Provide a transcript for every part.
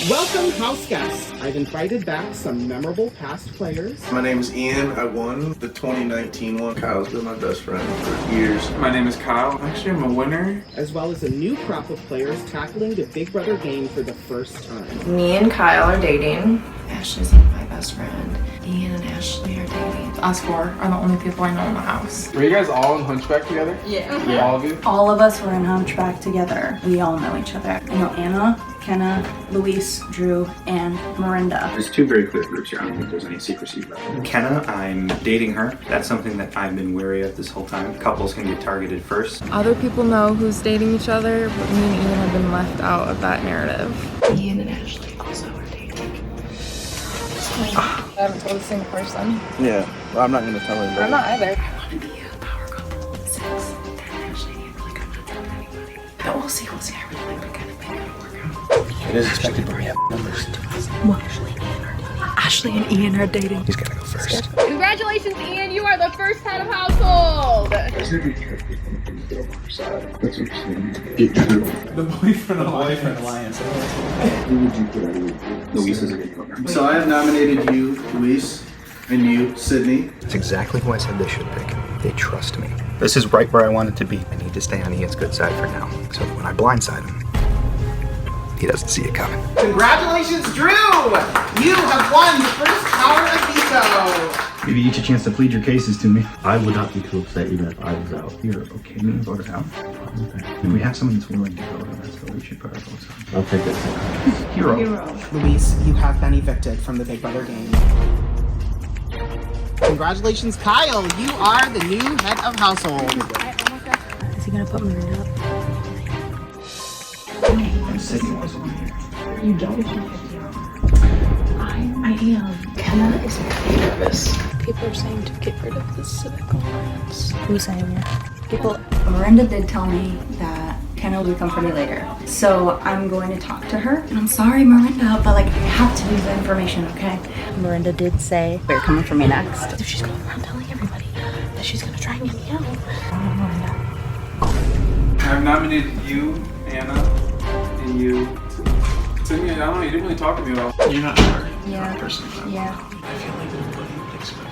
Welcome, house guests. I've invited back some memorable past players. My name is Ian. I won the 2019 one. Kyle's been my best friend for years. My name is Kyle. Actually, I'm a winner. As well as a new crop of players tackling the Big Brother game for the first time. Me and Kyle are dating. Ashley's my best friend. Ian and Ashley are dating. Us four are the only people I know in the house. Were you guys all in Hunchback together? Yeah. All of you? All of us were in Hunchback together. We all know each other. I know Anna, Kenna, Luis, Drew, and Miranda. There's two very clear groups here. I don't think there's any secrecy about it. Kenna, I'm dating her. That's something that I've been wary of this whole time. Couples can get targeted first. Other people know who's dating each other, but me and Ian have been left out of that narrative. Ian and Ashley also are dating. I haven't told a single person. Yeah, well, I'm not going to tell anybody. I'm not either. I want to be a power couple. Sex. Then Ashley and Ian, like, I'm not telling anybody. But we'll see. I really like the kind of thing that'll work out. It is expected to have numbers. What? Ashley and Ian are dating. He's got to go first. Congratulations, Ian! You are the first head of household! The boyfriend alliance. Luis is a good program. So I have nominated you, Luis, and you, Sydney. That's exactly who I said they should pick. They trust me. This is right where I want it to be. I need to stay on Ian's good side for now, so that when I blindside him, he doesn't see it coming. Congratulations, Drew! You have won the first power of veto! Maybe each a chance to plead your cases to me. I would not be too upset even if I was out. You're okay me voted out. Okay. If we have someone that's willing to vote on us, we should put our votes on. I'll take that. Hero. Luis, you have been evicted from the Big Brother game. Congratulations, Kyle! You are the new head of household. Is he gonna put Miranda up? And Sydney wasn't here. You don't? I am. Kenna is very nervous. People are saying to get rid of the Civic Alliance. Who's saying that? Miranda did tell me that Kenna will come for me later. So I'm going to talk to her. And I'm sorry, Miranda, but like, I have to use the information, okay? Miranda did say they're coming for me next. If she's going around telling everybody that she's gonna try and get me out. Miranda. I've nominated you, Anna, and you. Sydney, I don't know, you didn't really talk to me at all. You're not sure. Yeah. Personally. Yeah. I feel like everybody would expect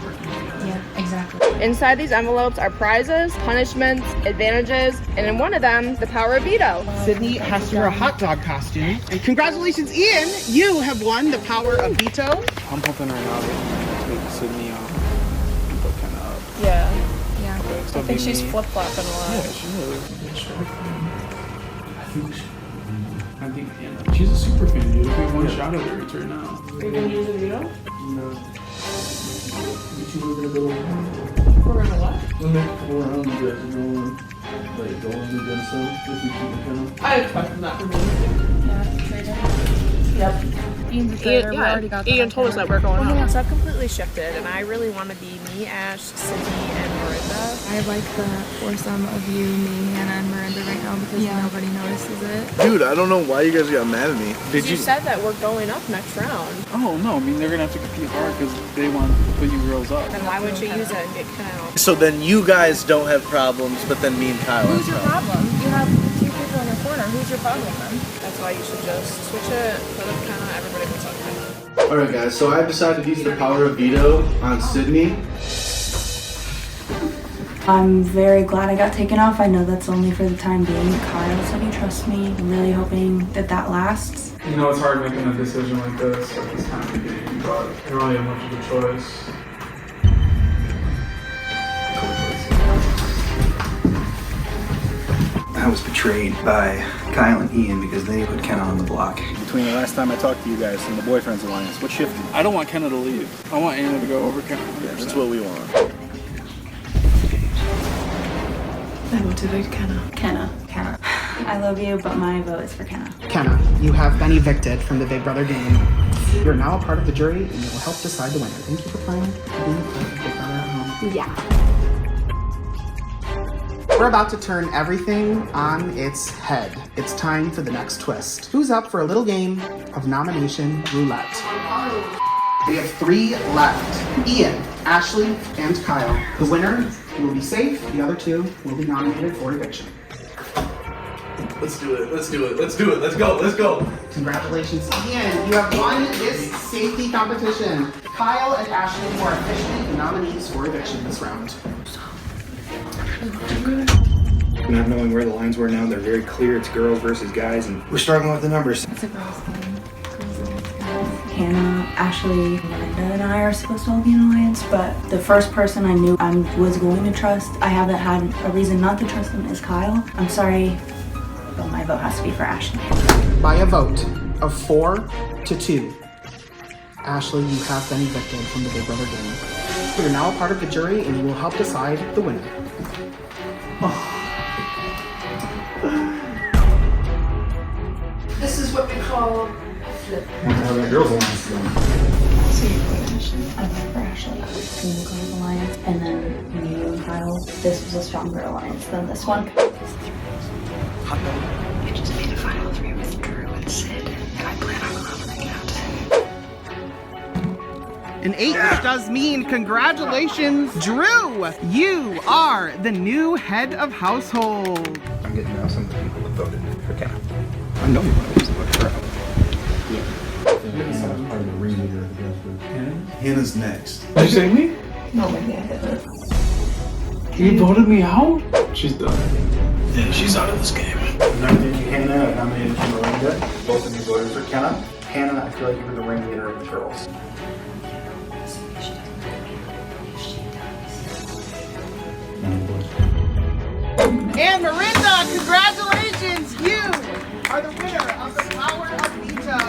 working together. Yeah, exactly. Inside these envelopes are prizes, punishments, advantages, and in one of them, the power of veto. Sydney has to wear a hot dog costume. And congratulations, Ian! You have won the power of veto. I'm hoping right now that you take Sydney out and put Kenna up. Yeah. I think she's flip-flopping a lot. Yeah, she is. I think Anna. She's a super fan, dude. If we have one shot at her, it's her now. Are you gonna use a veto? No. We're gonna what? We'll make 4 rounds, you guys are going, like, going against them if we keep it kind of. I expected that from you. Yeah, trader. Yep. Ian's a trader. We already got that. Ian told us that we're going Well, home. yeah, so I've completely shifted, and I really want to be me, Ash, Sydney, and Miranda. I like the foursome of you, me, Hannah, and Miranda right now because nobody notices it. Dude, I don't know why you guys got mad at me. Did You said that we're going up next round. Oh, no. I mean, they're going to have to compete hard because they want to put you girls up. Then why would you use it and get Kenna? So then you guys don't have problems, but then me and Kyle have Who's your problem? You have two people in the corner. Who's your problem then? That's why you should just switch it, put up Kenna, everybody puts up Kenna. Alright guys, so I've decided to use the power of veto on Sydney. I'm very glad I got taken off. I know that's only for the time being. Kyle said he trusts me. I'm really hoping that that lasts. You know, it's hard making a decision like this at this time of the game, but you don't really have much of a choice. I was betrayed by Kyle and Ian because they put Kenna on the block. Between the last time I talked to you guys and the Boyfriends Alliance, what shifted? I don't want Kenna to leave. I want Anna to go over Kenna. That's what we want. I want to vote Kenna. Kenna. I love you, but my vote is for Kenna. Kenna, you have been evicted from the Big Brother game. You're now a part of the jury, and you will help decide the winner. Thank you for playing. Being a part of Big Brother at home. Yeah. We're about to turn everything on its head. It's time for the next twist. Who's up for a little game of nomination roulette? We have 3 left. Ian, Ashley, and Kyle. The winner will be safe. The other 2 will be nominated for eviction. Let's do it. Let's do it. Let's do it. Let's go. Let's go. Congratulations, Ian. You have won this safety competition. Kyle and Ashley are officially the nominees for eviction this round. Not knowing where the lines were now, they're very clear. It's girls versus guys, and we're struggling with the numbers. It's a girls' game. Hannah, Ashley, Miranda, and I are supposed to all be in an alliance, but the first person I knew I was going to trust, I haven't had a reason not to trust him, is Kyle. I'm sorry, but my vote has to be for Ashley. By a vote of 4-2, Ashley, you have been evicted from the Big Brother game. You're now a part of the jury and you will help decide the winner. This is what we call a flip. Girls alliance. So you vote Ashley? I vote for Ashley. From the girls' alliance, and then me and Kyle. This was a stronger alliance than this one. I just made a final 3 with Drew and Sid, and I plan on rolling it out. An 8, which does mean congratulations, Drew! You are the new head of household. I'm getting now some of the people that voted for Kenna. I know you want to vote for her. Hannah's next. Did you say me? No, maybe I did it. You voted me out? She's done. Yeah, she's out of this game. I've nominated you, Hannah. I've nominated you, Miranda. Both of you voted for Kenna. Hannah, I feel like you were the ringleader of the girls. And Miranda, congratulations! You are the winner of the Power of Veto.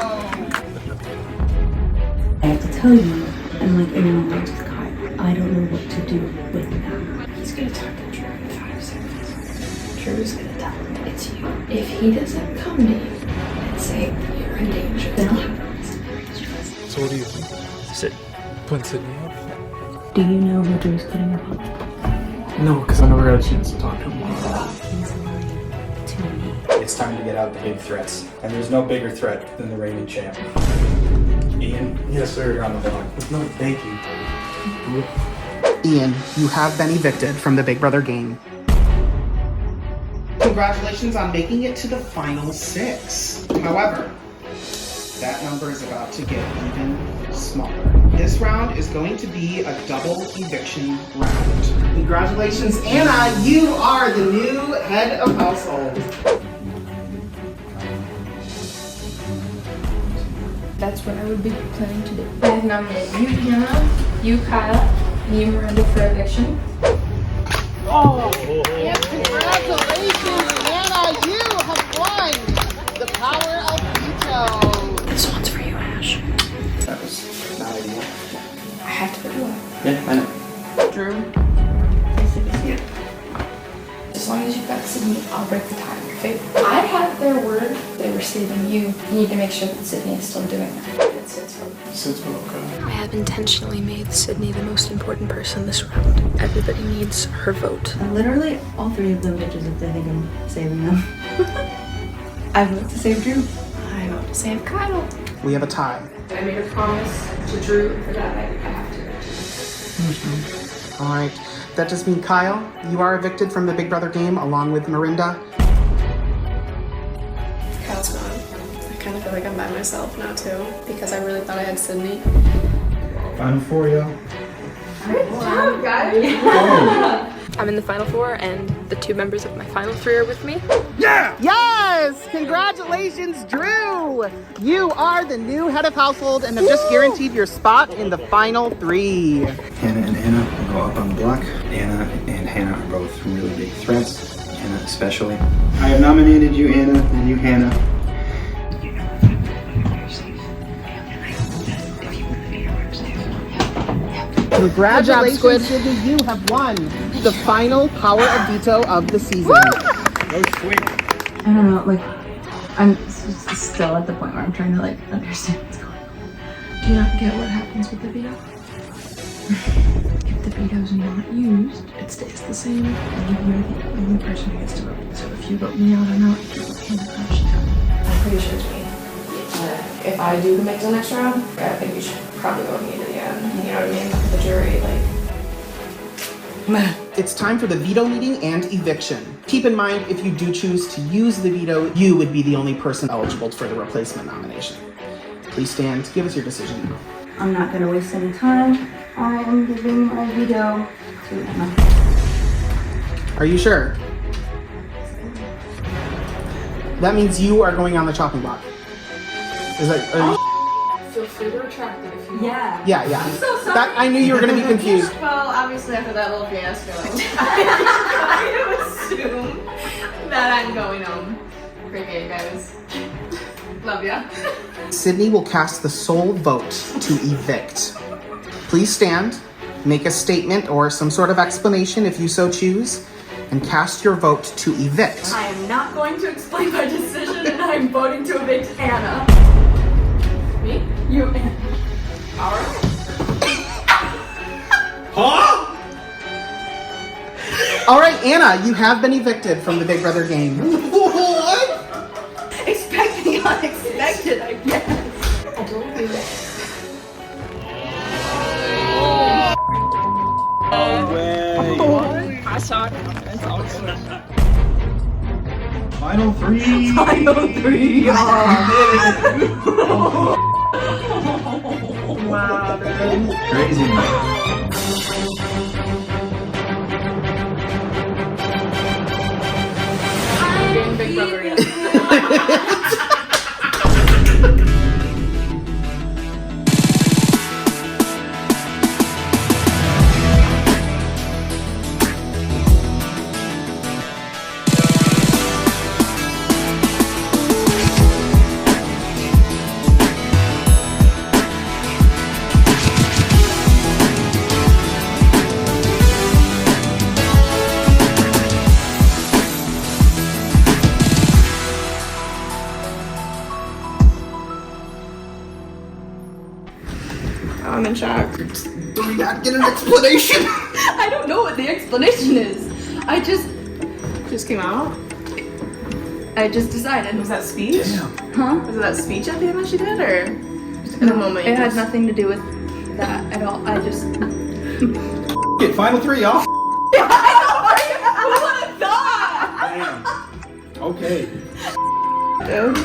I have to tell you, I'm like in an alliance with Kyle. I don't know what to do with that. He's gonna talk to Drew in 5 seconds. Drew's gonna tell him it's you. If he doesn't come to you and say you're in danger, then I'll have to list him. So what do you think? Sit. Putting Sydney up? Do you know who Drew's putting up on? No, because I never got a chance to talk to him. He's lying to me. It's time to get out the big threats. And there's no bigger threat than the reigning champ. Ian, Yes, sir. you're on the block. No, thank you. Ian, you have been evicted from the Big Brother game. Congratulations on making it to the final 6. However, that number is about to get even smaller. This round is going to be a double eviction round. Congratulations, Anna, you are the new head of household. That's what I would be planning to do. I have nominated you, Hannah, you, Kyle, and you, Miranda, for eviction. And congratulations, Anna, you have won the Power of Veto. This one's for you, Ash. that was not ideal. I have to put you up. Yeah, I know. Drew, As long as you've got Sydney, I'll break the tie in your favor. I had their word. They were saving you. You need to make sure that Sydney is still doing that. It's Sid's vote. Sid's vote, okay. I have intentionally made Sydney the most important person this round. Everybody needs her vote. And literally, all 3 of them bitches if they think I'm saving them. I vote to save Drew. I vote to save Kyle. We have a tie. I made a promise to Drew, and for that I have to. All right, that just means Kyle, you are evicted from the Big Brother game along with Miranda. Kyle's gone. I kind of feel like I'm by myself now too, because I really thought I had Sydney. Final 4, y'all. I'm in the final 4, and the 2 members of my final 3 are with me. Yes! Congratulations, Drew! You are the new head of household and have just guaranteed your spot in the final 3. Hannah and Anna will go up on the block. Anna and Hannah are both really big threats. Hannah especially. I have nominated you, Anna, and you, Hannah. Congratulations, Sydney, you have won the final Power of Veto of the season. No sweet. I don't know, like, I'm still at the point where I'm trying to, like, understand what's going on. Do you not get what happens with the veto? If the veto's not used, it stays the same, and you're the only person who gets to vote. So if you vote me out, I'm out. If you vote Hannah out, she's out. I'm pretty sure it's me. If I do make the next round, I think you should probably vote me to the end. You know what I mean? The jury, like. It's time for the veto meeting and eviction. Keep in mind, if you do choose to use the veto, you would be the only person eligible for the replacement nomination. Please stand, give us your decision. I'm not gonna waste any time. I am giving my veto to Emma. Are you sure? That means you are going on the chopping block. Is that, are you? Feel free to retract it if you want. Yeah. Yeah. I'm so sorry. That, I knew you were gonna be confused. Well, obviously after that little fiasco, I assume that I'm going home. Great game, guys. Love ya. Sydney will cast the sole vote to evict. Please stand, make a statement or some sort of explanation if you so choose, and cast your vote to evict. I am not going to explain my decision, and I'm voting to evict Anna. Me? You, Anna. Alright. Huh? All right, Anna, you have been evicted from the Big Brother game. What? Expect the unexpected, I guess. I don't do it. Way. I saw it. That's awesome. Final three. Final three. Wow, dude. Crazy. Getting Big Brother again. I'm in shock. Do we not get an explanation? I don't know what the explanation is. I just came out. I just decided. Was that speech? Huh? Was it that speech at the end that she did, or just in the moment? It had nothing to do with that at all. I just. Get final three, y'all. Who would have thought? Damn. Okay. Dude.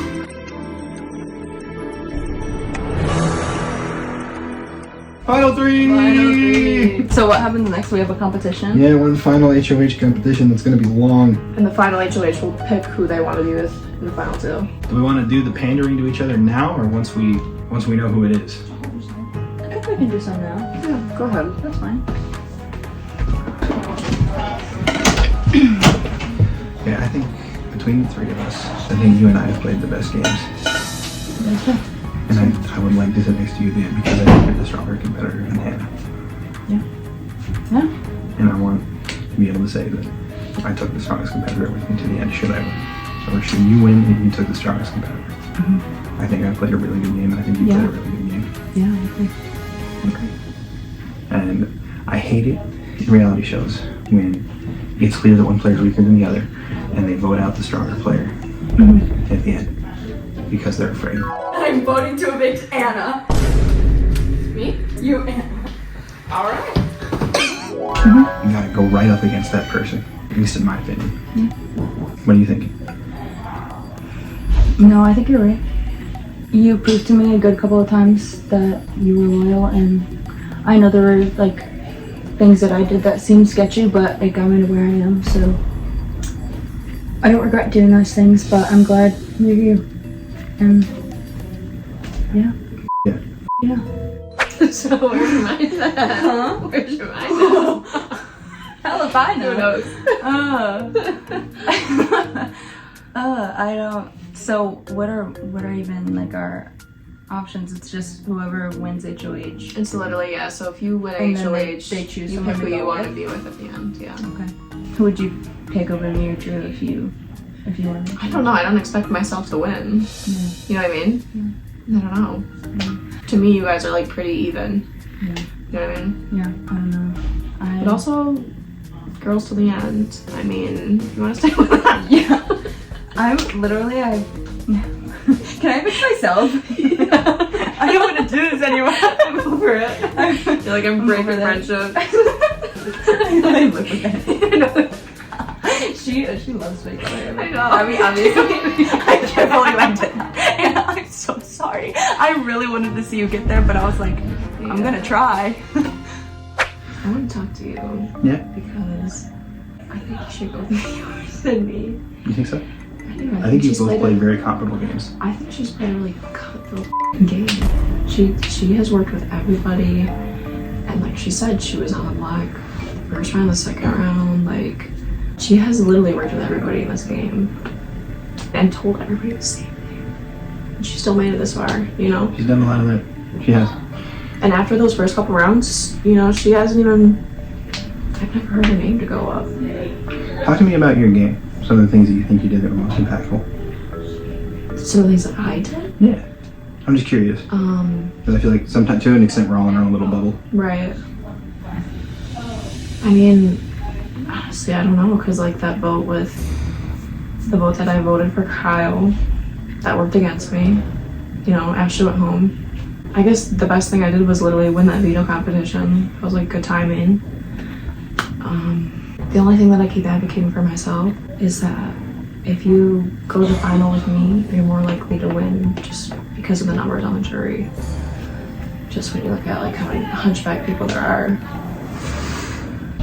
Final three. So what happens next? We have a competition. Yeah, one final HOH competition that's going to be long. And the final HOH will pick who they want to be with in the final two. Do we want to do the pandering to each other now, or once we know who it is? I think we can do some now. Yeah, go ahead. That's fine. Yeah, I think between the three of us, I think you and I have played the best games. And I would like to sit next to you then because I think you're the stronger competitor than Hannah. Yeah. Yeah. And I want to be able to say that I took the strongest competitor with me to the end, should I win. Or should you win and you took the strongest competitor? Mm-hmm. I think I played a really good game, and I think you played a really good game. Yeah, I agree. Okay. And I hate it in reality shows when it's clear that one player is weaker than the other and they vote out the stronger player at the end because they're afraid. I'm voting to evict Anna. Me? You, Anna. Alright. You gotta go right up against that person, at least in my opinion. What do you think? No, I think you're right. You proved to me a good couple of times that you were loyal, and I know there were like things that I did that seemed sketchy, but it got me to where I am, so I don't regret doing those things, but I'm glad you're you. And yeah. Yeah. Yeah. So where's your mind at? Huh? Where's your mind at? Hell if I know. Who knows? I don't. So what are even like our options? It's just whoever wins HOH. It's literally, yeah, so if you win And then HOH, they choose you someone pick to who go you want to with? be with at the end, yeah. Okay. Who would you pick over me or Drew if you won? I don't know, I don't expect myself to win. Yeah. You know what I mean? Yeah. I don't know. To me, you guys are like pretty even. Yeah. You know what I mean? Yeah, I don't know. But also, girls to the end. I mean, you want to stay with that? Yeah. I'm literally, can I pick myself? I don't want to do this anymore. I'm over it. You're like, I'm breaking friendship. I live with it. She loves making it. I know. I mean, obviously, I can't believe I did that. And I'm so sorry. I really wanted to see you get there, but I was like, I'm gonna try. I want to talk to you. Yeah. Because I think you should go with yours than me. You think so? I think you both play very comparable games. I think she's played a really cutthroat game. She has worked with everybody, and like she said, she was on the block first round, the second round. Like she has literally worked with everybody in this game and told everybody the same thing. And she still made it this far, you know. She's done a lot of that. She has. And after those first couple rounds, you know, she hasn't even. I've never heard her name to go up. Talk to me about your game. Some of the things that you think you did that were most impactful. Some of the things that I did? Yeah. I'm just curious. Because I feel like sometimes, to an extent, we're all in our own little bubble. Right. I mean, honestly, I don't know, because like that vote the vote that I voted for Kyle, that worked against me, you know, after she went home. I guess the best thing I did was literally win that veto competition. It was like good timing. The only thing that I keep advocating for myself is that if you go to the final with me, you're more likely to win just because of the numbers on the jury. Just when you look at like how many hunchback people there are.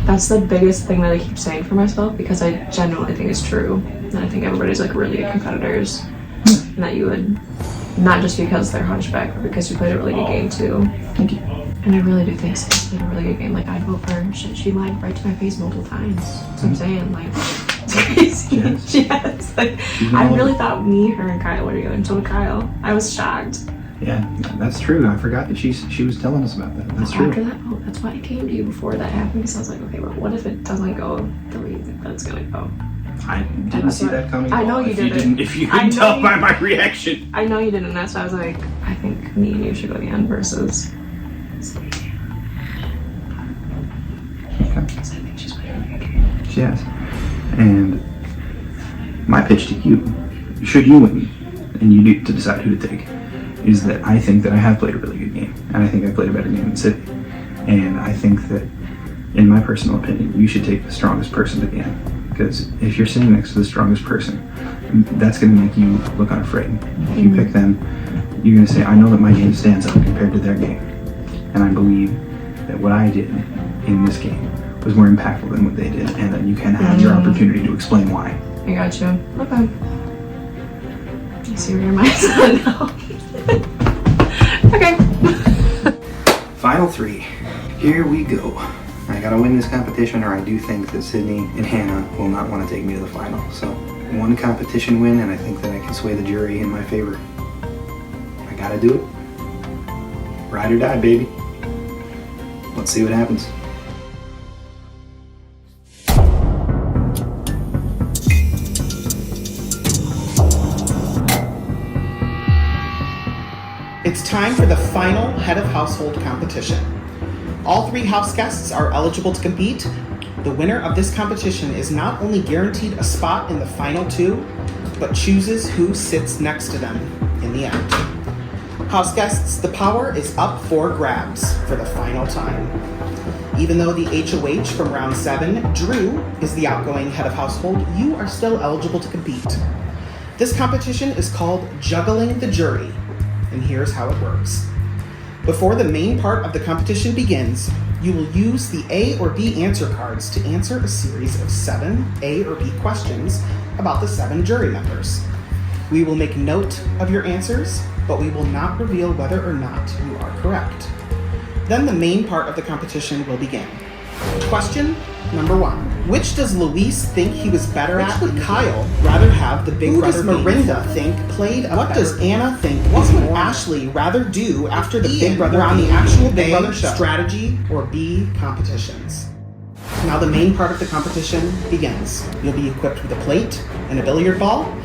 That's the biggest thing that I keep saying for myself because I genuinely think it's true. And I think everybody's like really good competitors. And that you would, not just because they're hunchback, but because you played a really good game too. Thank you. And I really do think she played a really good game. Like, I'd vote for her. She lied right to my face multiple times. That's what I'm saying. Like, it's crazy. She has. Like, I really thought me, her, and Kyle were together. And so did Kyle. I was shocked. Yeah, that's true. I forgot that she was telling us about that. That's true. After that vote, that's why I came to you before that happened. Because I was like, okay, well, what if it doesn't go the way you think that it's going to go? I didn't see that coming. I know you didn't. If you couldn't tell by my reaction. I know you didn't. That's why I was like, I think me and you should go to the end versus... She has. And my pitch to you, should you win, and you need to decide who to take, is that I think that I have played a really good game, and I think I played a better game in City. And I think that, in my personal opinion, you should take the strongest person to the end. Because if you're sitting next to the strongest person, that's going to make you look unafraid. If you pick them, you're going to say, I know that my game stands up compared to their game. And I believe that what I did in this game was more impactful than what they did, and that you can have your opportunity to explain why. I got you. Okay. I see where your mind's at now. Okay. Final three. Here we go. I gotta win this competition, or I do think that Sydney and Hannah will not want to take me to the final. So, one competition win, and I think that I can sway the jury in my favor. I gotta do it. Ride or die, baby. Let's see what happens. It's time for the final head of household competition. All three house guests are eligible to compete. The winner of this competition is not only guaranteed a spot in the final two, but chooses who sits next to them in the end. House guests, the power is up for grabs for the final time. Even though the HOH from round 7, Drew, is the outgoing head of household, you are still eligible to compete. This competition is called Juggling the Jury, and here's how it works. Before the main part of the competition begins, you will use the A or B answer cards to answer a series of 7 A or B questions about the 7 jury members. We will make note of your answers, but we will not reveal whether or not you are correct. Then the main part of the competition will begin. Question number 1. Which does Luis think he was better at? Which would Kyle rather have the big brother? Who does Miranda think played a What does Anna think? What would Ashley rather do after the big brother on the actual Big Brother show? Strategy or B competitions? Now the main part of the competition begins. You'll be equipped with a plate and a billiard ball.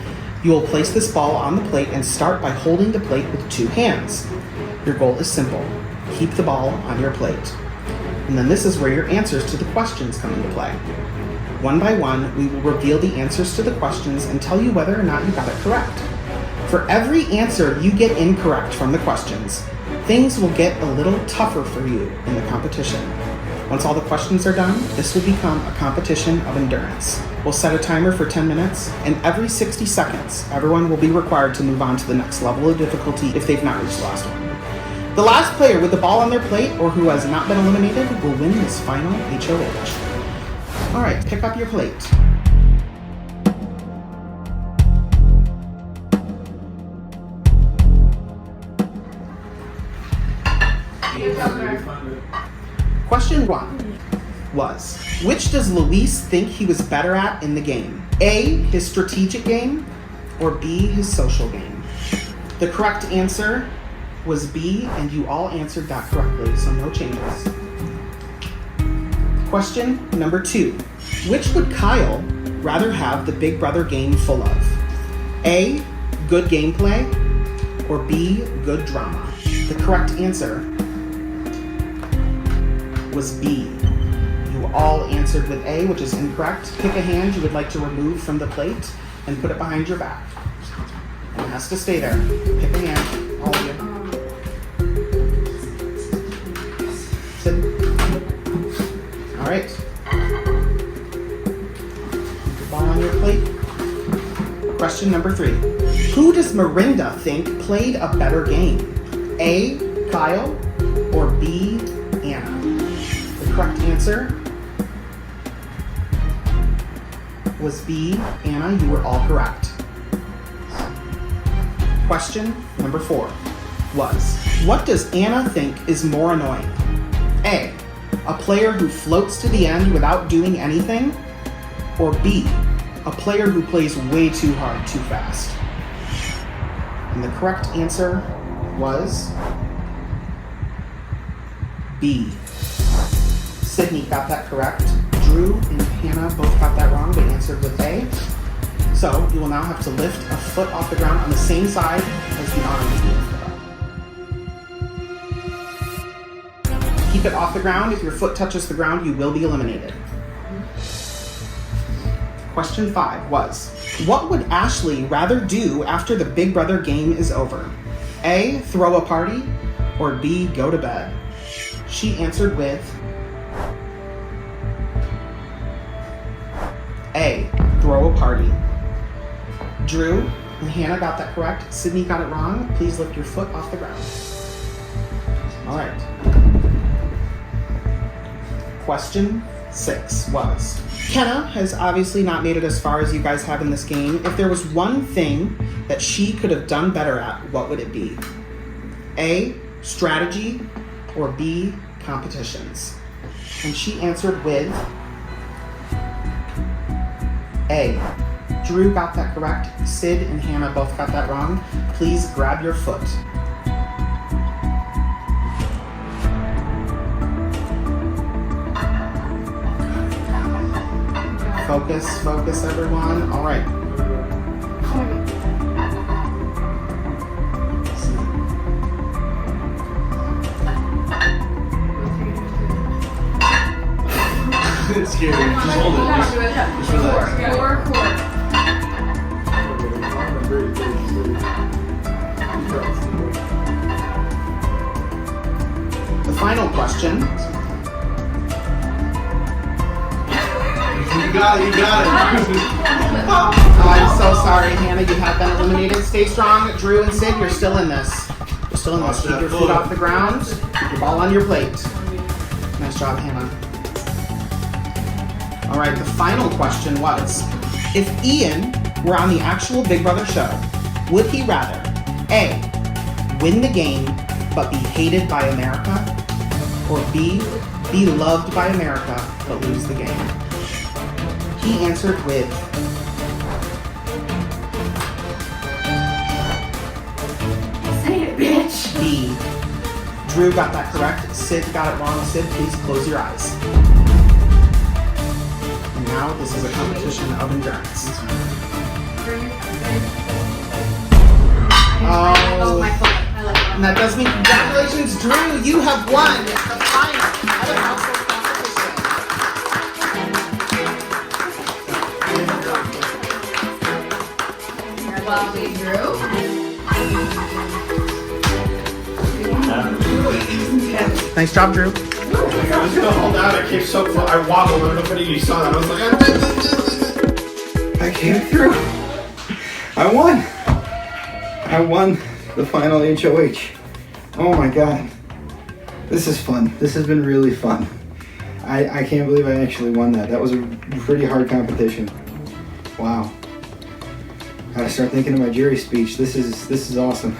You will place this ball on the plate and start by holding the plate with 2 hands. Your goal is simple. Keep the ball on your plate. And then this is where your answers to the questions come into play. One by one, we will reveal the answers to the questions and tell you whether or not you got it correct. For every answer you get incorrect from the questions, things will get a little tougher for you in the competition. Once all the questions are done, this will become a competition of endurance. We'll set a timer for 10 minutes, and every 60 seconds, everyone will be required to move on to the next level of difficulty if they've not reached the last one. The last player with the ball on their plate or who has not been eliminated will win this final HOH. All right, pick up your plate. Question 1 was, which does Luis think he was better at in the game? A, his strategic game, or B, his social game? The correct answer was B, and you all answered that correctly, so no changes. Question number 2. Which would Kyle rather have the Big Brother game full of? A, good gameplay, or B, good drama? The correct answer was B. You all answered with A, which is incorrect. Pick a hand you would like to remove from the plate and put it behind your back. And it has to stay there. Pick a hand, all of you. Sit. All right. Ball on your plate. Question number 3. Who does Miranda think played a better game? A, Kyle, or B, Anna? The correct answer was B, Anna. You were all correct. Question number 4 was, what does Anna think is more annoying? A, a player who floats to the end without doing anything, or B, a player who plays way too hard too fast? And the correct answer was B. Sydney got that correct. Drew and Hannah both got that wrong. They answered with A. So you will now have to lift a foot off the ground on the same side as the arm is lifted up. Keep it off the ground. If your foot touches the ground, you will be eliminated. Question 5 was, what would Ashley rather do after the Big Brother game is over? A, throw a party, or B, go to bed? She answered with A, throw a party. Drew and Hannah got that correct. Sydney got it wrong. Please lift your foot off the ground. All right. Question 6 was, Kenna has obviously not made it as far as you guys have in this game. If there was one thing that she could have done better at, what would it be? A, strategy, or B, competitions? And she answered with A. Drew got that correct. Sid and Hannah both got that wrong. Please grab your foot. Focus, focus, everyone. All right. It's scary. Just hold it. Just relax. Core. The final question. You got it. Oh, I'm so sorry, Hannah. You have been eliminated. Stay strong. Drew and Sid, you're still in this. You're still in this. Keep your feet off the ground. Keep your ball on your plate. Nice job, Hannah. All right, the final question was, if Ian were on the actual Big Brother show, would he rather A, win the game but be hated by America, or B, be loved by America but lose the game? He answered with Say it, bitch. B. Drew got that correct. Sid got it wrong. Sid, please close your eyes. And now this is a competition of endurance. Oh, and that does mean congratulations, Drew. You have won the final of the household competition. Well, we Drew. Nice job, Drew. I was gonna hold out. I came so close. I wobbled. I don't know if any of you saw that. I was like, I came through. I won. I won the final HOH. Oh my God. This is fun. This has been really fun. I can't believe I actually won that. That was a pretty hard competition. Wow. Gotta start thinking of my jury speech. This is awesome.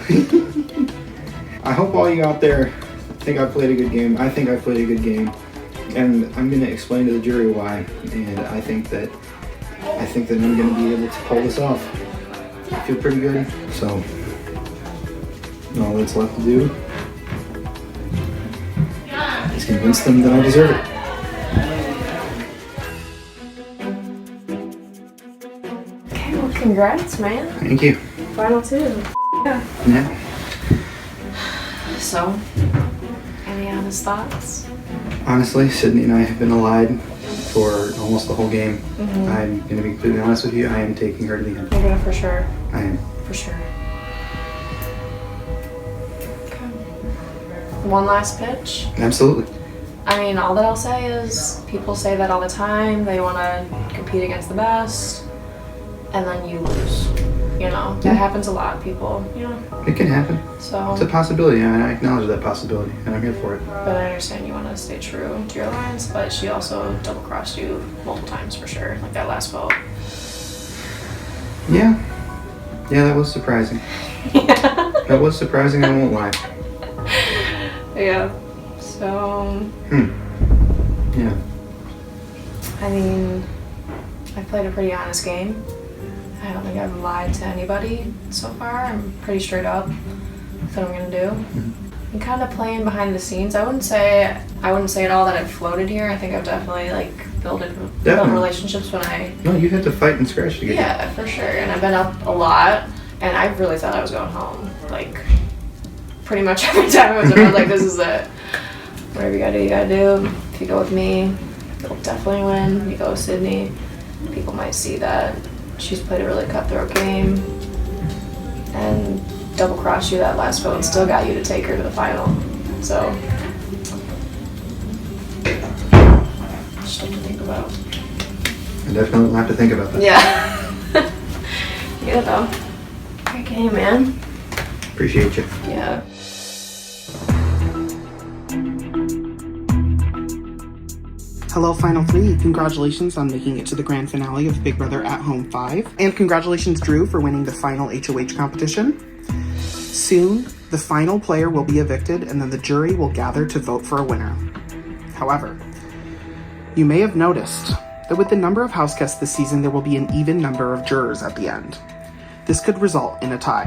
I hope all you out there think I played a good game. I think I played a good game. And I'm gonna explain to the jury why. And I think that I'm gonna be able to pull this off. I feel pretty good. So all that's left to do is convince them that I deserve it. Okay, well, congrats, man. Thank you. Final 2. Yeah. Yeah. So, any honest thoughts? Honestly, Sydney and I have been allied for almost the whole game. I'm gonna be completely honest with you. I am taking her to the end. You're gonna for sure. I am. For sure. Okay. One last pitch. Absolutely. I mean, all that I'll say is people say that all the time. They want to compete against the best, and then you lose. You know, that happens a lot, people. You know. It can happen. So. It's a possibility, and I acknowledge that possibility, and I'm here for it. But I understand you want to stay true to your lines, but she also double-crossed you multiple times for sure, like that last vote. Yeah. Yeah, that was surprising. Yeah. That was surprising, I won't lie. Yeah. So. Yeah. I mean, I played a pretty honest game. I don't think I've lied to anybody so far. I'm pretty straight up with what I'm gonna do. I'm kind of playing behind the scenes. I wouldn't say at all that I've floated here. I think I've definitely built relationships when I. No, you had to fight and scratch to get Yeah, for sure. And I've been up a lot, and I really thought I was going home. Like, pretty much every time I was around, like, this is it. Whatever you gotta do. If you go with me, you'll definitely win. If you go with Sydney, people might see that she's played a really cutthroat game and double-crossed you that last vote and still got you to take her to the final. So, just something to think about. I definitely will have to think about that. Yeah. Yeah, though. Great game, man. Appreciate you. Yeah. Hello, Final 3. Congratulations on making it to the grand finale of Big Brother at Home 5. And congratulations, Drew, for winning the final HOH competition. Soon, the final player will be evicted, and then the jury will gather to vote for a winner. However, you may have noticed that with the number of house guests this season, there will be an even number of jurors at the end. This could result in a tie.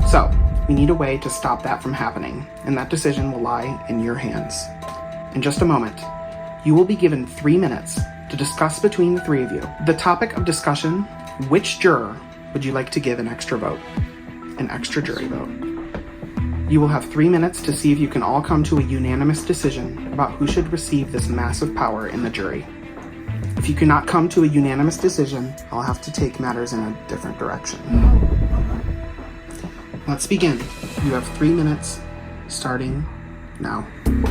So, we need a way to stop that from happening, and that decision will lie in your hands. In just a moment, you will be given 3 minutes to discuss between the three of you. The topic of discussion: which juror would you like to give an extra vote? An extra jury vote. You will have 3 minutes to see if you can all come to a unanimous decision about who should receive this massive power in the jury. If you cannot come to a unanimous decision, I'll have to take matters in a different direction. Let's begin. You have 3 minutes, starting now. I'm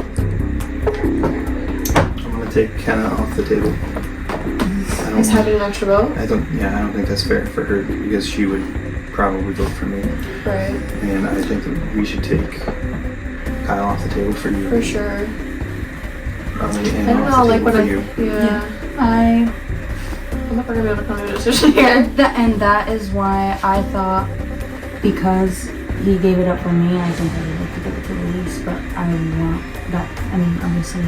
gonna take Kenna off the table. Is having an extra vote? I don't think that's fair for her because she would probably vote for me. Right. And I think that we should take Kyle off the table for you. For sure. Probably I and don't off know, the like table when for I. you. Yeah. I'm never gonna be able to come to a decision here. And that is why I thought, because he gave it up for me, I think I would like to give it to Elise, but I want that. I mean, obviously,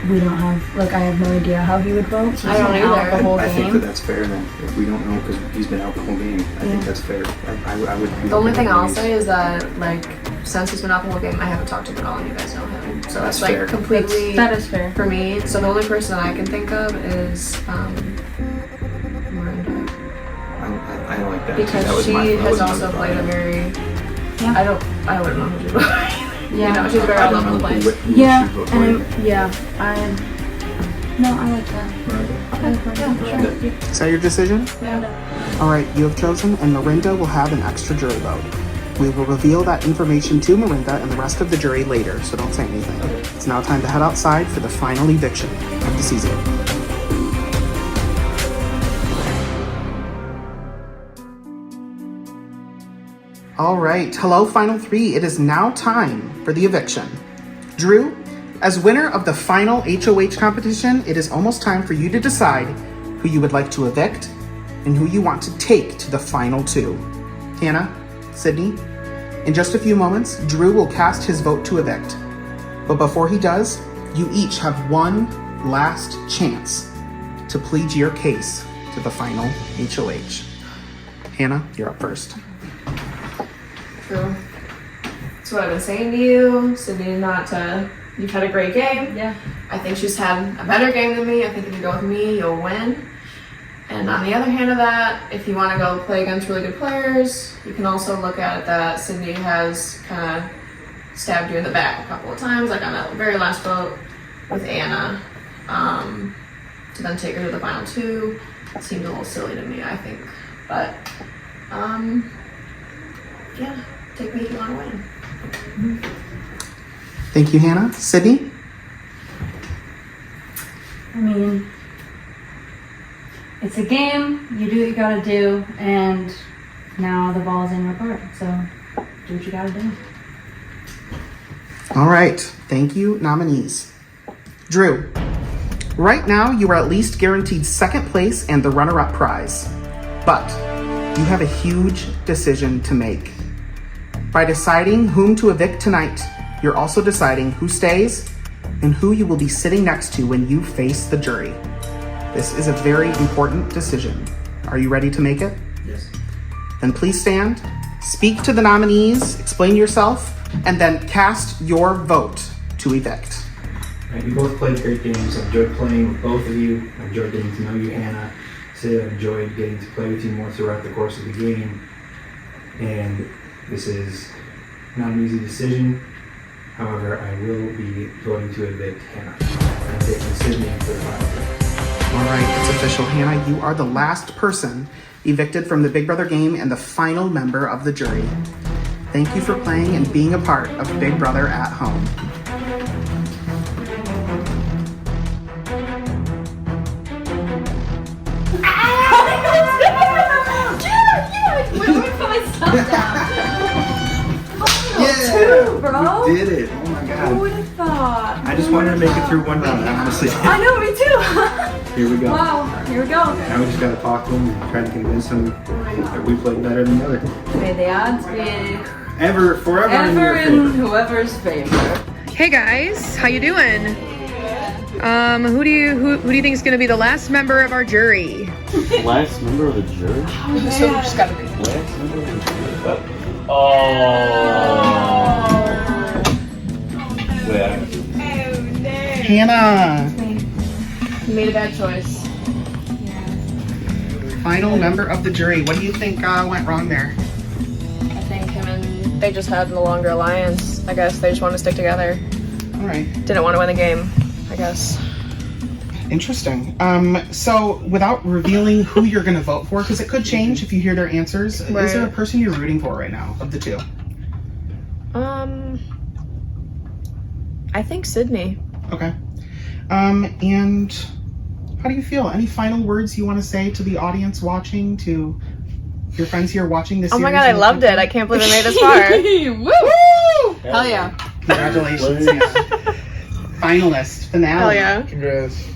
we don't have, I have no idea how he would vote. He's I don't been out either. the whole I think that game. that's fair then. If we don't know because he's been out the whole game, I think that's fair. I would. The only thing I'll say is that, since he's been out the whole game, I haven't talked to him at all, and you guys know him. So that's fair. completely That is fair. for me. So the only person I can think of is Miranda, I like that. because that was she that has was my also thought. played a very. Yeah. I wouldn't know who to vote. Yeah. You know, she's very all over the place. Yeah, no, I like that. Okay, yeah, sure. Is that your decision? Yeah. All right, you have chosen, and Miranda will have an extra jury vote. We will reveal that information to Miranda and the rest of the jury later, so don't say anything. It's now time to head outside for the final eviction of the season. All right, hello, final three. It is now time for the eviction. Drew, as winner of the final HOH competition, it is almost time for you to decide who you would like to evict and who you want to take to the final two. Hannah, Sydney, in just a few moments, Drew will cast his vote to evict. But before he does, you each have one last chance to plead your case to the final HOH. Hannah, you're up first. True. That's what I've been saying to you. Sydney, you've had a great game. Yeah. I think she's had a better game than me. I think if you go with me, you'll win. And on the other hand of that, if you want to go play against really good players, you can also look at it that Sydney has kind of stabbed you in the back a couple of times, like on that very last vote with Anna. To then take her to the final two, it seemed a little silly to me, I think. But, yeah, take me if you want to win. Thank you, Hannah. Sydney? I mean, it's a game, you do what you gotta do, and now the ball's in your court, so do what you gotta do. All right, thank you, nominees. Drew, right now you are at least guaranteed second place and the runner-up prize, but you have a huge decision to make. By deciding whom to evict tonight, you're also deciding who stays and who you will be sitting next to when you face the jury. This is a very important decision. Are you ready to make it? Yes. Then please stand, speak to the nominees, explain yourself, and then cast your vote to evict. Right, you both played great games. I've enjoyed playing with both of you. I've enjoyed getting to know you, Hannah. Sid, I've enjoyed getting to play with you more throughout the course of the game. And this is not an easy decision. However, I will be voting to evict Hannah. I'm taking Sydney for the final three. All right, it's official. Hannah, you are the last person evicted from the Big Brother game and the final member of the jury. Thank you for playing and being a part of Big Brother at Home. Two, bro. We did it. Oh my god. Who would have thought? I just wanted to make it through one round, honestly. I know, me too. Here we go. Wow, here we go. Now we just gotta talk to him and try to convince him that we played better than the other. May the odds be Forever in your ever favor. in whoever's favor. Hey guys, how you doing? Who do you think is going to be the last member of our jury? Last member of the jury? So just gotta read. Last member of the jury? Oh. Wait, Hannah, You made a bad choice. final member of the jury. What do you think went wrong there? I think him and they just had the longer alliance. I guess they just want to stick together. All right. Didn't want to win the game, I guess. Interesting. So without revealing who you're going to vote for, because it could change if you hear their answers, Right. Is there a person you're rooting for right now of the two? I think Sydney. Okay. And how do you feel? Any final words you want to say to the audience watching, to your friends here watching this? Oh my god, I loved it. I can't believe I made it this far. Woo! Hell yeah. Congratulations, Hannah. Finalist, finale. Hell yeah. Congrats.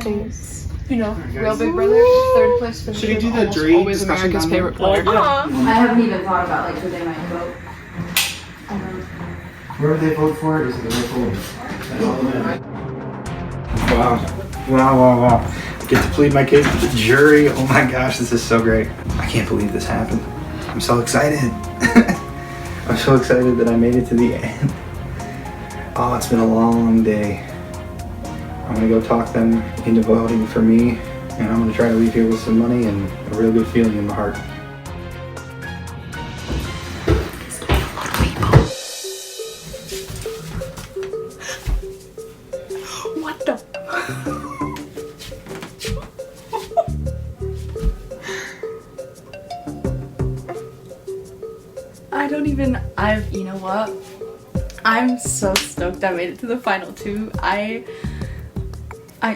Thanks. You know, Alright, real guys. Big Brother, third place. Should we do the jury Always discussion America's on favorite there? player. I haven't even thought about like who they might vote. Whoever they vote for is the vote for. Wow. Get to plead my case to the jury. Oh my gosh, this is so great. I can't believe this happened. I'm so excited. I'm so excited that I made it to the end. Oh, it's been a long day. I'm gonna go talk them into voting for me, and I'm gonna try to leave here with some money and a real good feeling in my heart. What the? You know what? I'm so stoked I made it to the final two.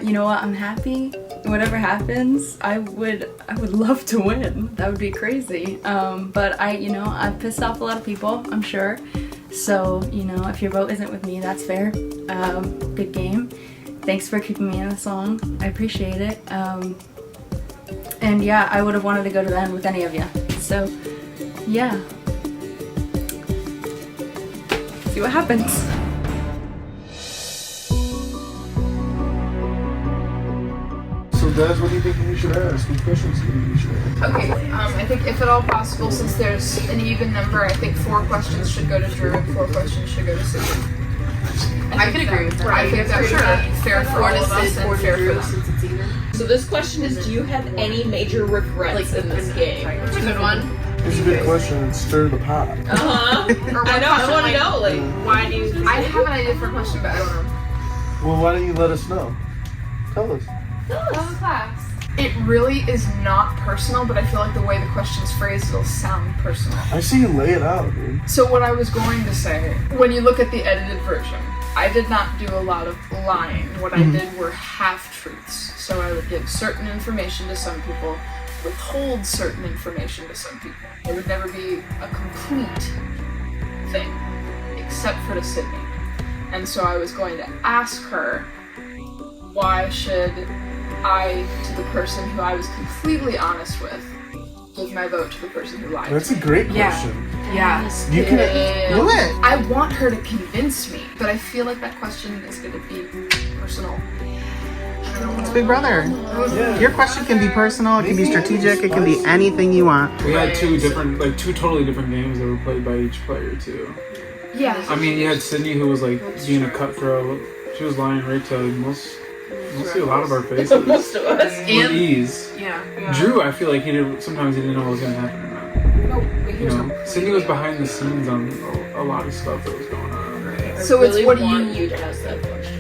You know what? I'm happy. whatever happens, I would love to win. That would be crazy. But I've pissed off a lot of people, I'm sure. So, if your vote isn't with me, that's fair. Good game. Thanks for keeping me in the song. I appreciate it. And yeah, I would have wanted to go to the end with any of you. So, yeah. See what happens. So, Des, what do you think we should ask? What questions do you think we should ask? Okay, I think if at all possible, since there's an even number, I think 4 questions should go to Drew and 4 questions should go to Sydney. I could agree with that. I think that would be fair for all of us and fair for them. So this question is, do you have any major regrets in this game? It's a good one. It's a good question. Stir the pot. I know, I want to know, like, why do you... I have an idea for a question, but I don't know. Well, why don't you let us know? Tell us. Class. It really is not personal, but I feel like the way the question's phrased, it'll sound personal. I see you lay it out, dude. So what I was going to say, when you look at the edited version, I did not do a lot of lying. What I did were half-truths. So I would give certain information to some people, withhold certain information to some people. It would never be a complete thing, except for to Sydney. And so I was going to ask her, why should I, to the person who I was completely honest with, give my vote to the person who lied? That's a great question. Yeah. You can Do it. I want her to convince me, but I feel like that question is going to be personal. It's Big Brother. Yeah. Your question can be personal, it can be strategic, it can be anything you want. We had two totally different games that were played by each player too. Yeah. I mean, you had Sydney who was like being a cutthroat. She was lying right to mostly a lot of our faces. Most of us. With ease. Yeah. Drew, I feel like sometimes he didn't know what was gonna happen or not. Sydney was behind the scenes on a lot of stuff that was going on. So it's what do you to ask that question?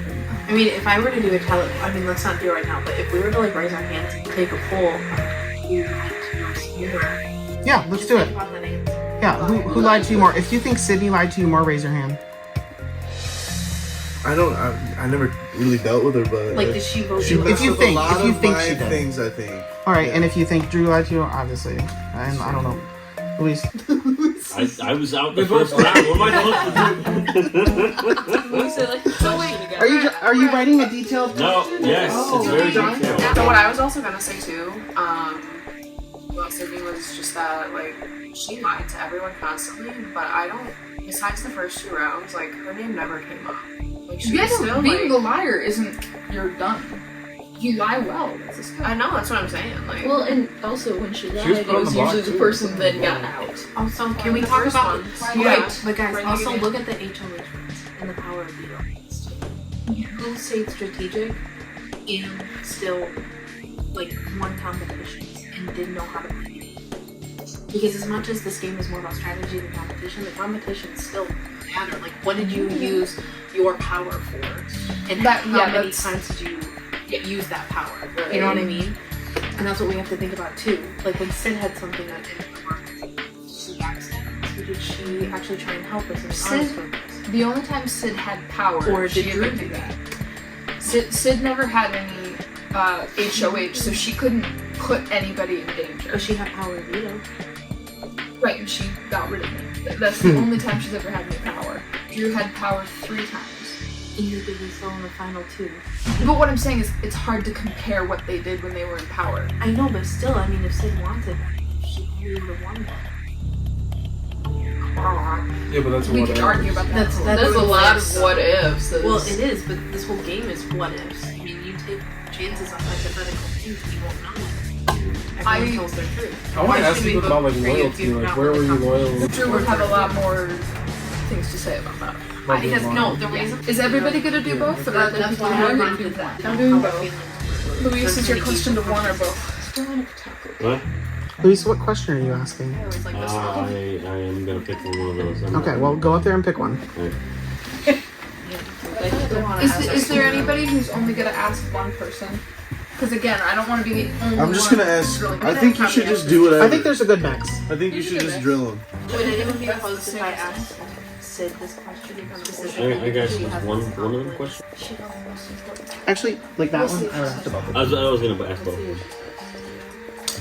I mean, if I were to do a let's not do it right now, but if we were to like raise our hands and take a poll, who lied to us more? Yeah, let's do it. Yeah, who lied to you more? If you think Sydney lied to you more, raise your hand. I never really dealt with her, but Like, did she vote? she If messed you with think- a lot if you of think my she did. things, I think. All right, and if you think Drew lied to you, obviously, and I don't know, Luis. I was out the first round. What am I supposed to do? Are you writing a detailed? No. Yes. It's very detailed. So what I was also gonna say too, about Sydney was just that like she lied to everyone constantly, but I don't. Besides the first 2 rounds, like her name never came up. Like she was still being the like, liar isn't you're done. You lie well. That's a skill. I know that's what I'm saying. Like, Well, and also when she lied, was it put on was the block, usually the too. person that got out. Also, can we The talk first about one. right? But guys, Bring also it in. look at the HOH ones and the power of veto rights too. Who stayed strategic and still like won competitions and didn't know how to play the game? Because as much as this game is more about strategy than competition, the competition still matter. Like, what did you use your power for, and how many times did you use that power? You know what I mean? And that's what we have to think about too. Like when Sid had something that didn't work, she accidentally. So did she actually try and help us and honest with us? The only time Sid had power, Or did she Drew ever do did that. Sid never had any HOH, so she couldn't put anybody in danger. But she had power of veto. Right, and she got rid of me. That's the only time she's ever had any power. Drew had power 3 times. And you did this all in the final 2. But what I'm saying is, it's hard to compare what they did when they were in power. I know, but still, I mean, if Sid wanted that, she only would have won that. Yeah, but that's We what could argue about that. There's a lot of what ifs. Well, it is, but this whole game is what ifs. I mean, you take chances on hypothetical things, you won't know it. Everyone tells their truth. I want to Why ask should we you about vote like for you if loyalty. you're Like, not where were you loyal? Drew would have a lot more things to say about that. Because no, the reason Is everybody gonna do both? Or are there that's people why who I'm are going gonna to do do that? that. I'm doing both. Louise, is your question to one or both? What? Luis, what question are you asking? I am gonna pick one of those. Okay, well, go up there and pick one. Okay. Is there anybody who's only gonna ask one person? Because again, I don't want to be the only I'm just one gonna ask. drilling. I think you should just do whatever. I think there's a good mix. I think you should just drill them. Would anyone be opposed if I asked Sid this question I guess one of the questions. Actually, like that one, or the both of them? I was gonna ask both.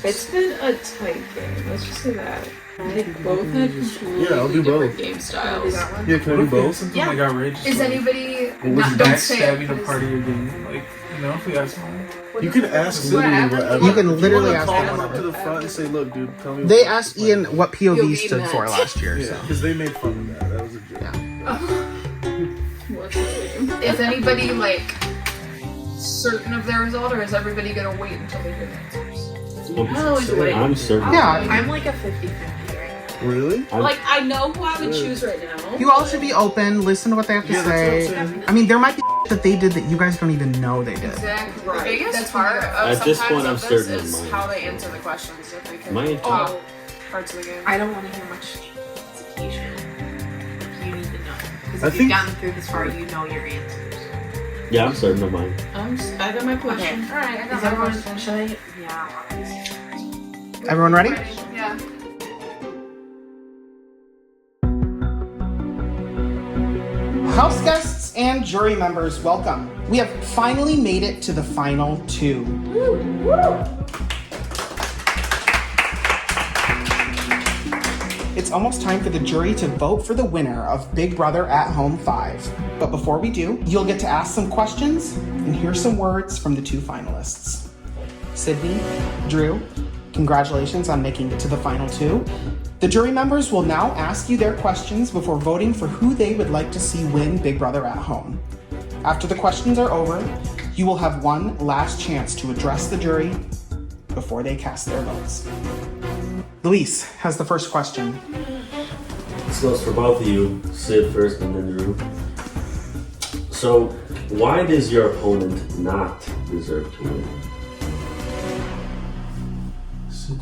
It's been a tight game. Let's just say that. They both had completely Yeah, I'll do different both. game styles. Yeah, can I do both? Something like outrageous. Is like, anybody not don't say backstabbing it, a 'cause- part of your game? Like, you know, if we ask one. You can ask Sydney whatever. You can literally You ask wanna them call them up to the front and say, "Look, dude, tell me." They what asked this Ian plan what POV You'll be stood for mad. last year. is." So. Yeah, because they made fun of that. That was a joke. Is anybody like certain of their result, or is everybody gonna wait until they hear the answers? I'm certain. Yeah. I'm like a 50-50 right now. Really? Like, I know who I would choose right now. You all should be open, listen to what they have to Yeah, that's say. what I'm saying. I mean, there might be that they did that you guys don't even know they did. Exactly. Right. The biggest That's part weird. of At this sometimes point, I'm of this certain of is mine. how they answer the questions. If they can Mine too. all parts of the game. I don't want to hear much execution. You need to know. Because I if think- you've gotten through this far, you know your answers. Yeah, I'm certain of mine. I got my Okay. question. Alright, I got Is my everyone, question. should I? Yeah. Everyone ready? Yeah. House guests and jury members, welcome. We have finally made it to the final two. It's almost time for the jury to vote for the winner of Big Brother at Home 5. But before we do, you'll get to ask some questions and hear some words from the two finalists. Sydney, Drew, congratulations on making it to the final two. The jury members will now ask you their questions before voting for who they would like to see win Big Brother at Home. After the questions are over, you will have one last chance to address the jury before they cast their votes. Luis has the first question. This goes for both of you, Sid first and then Drew. So, why does your opponent not deserve to win?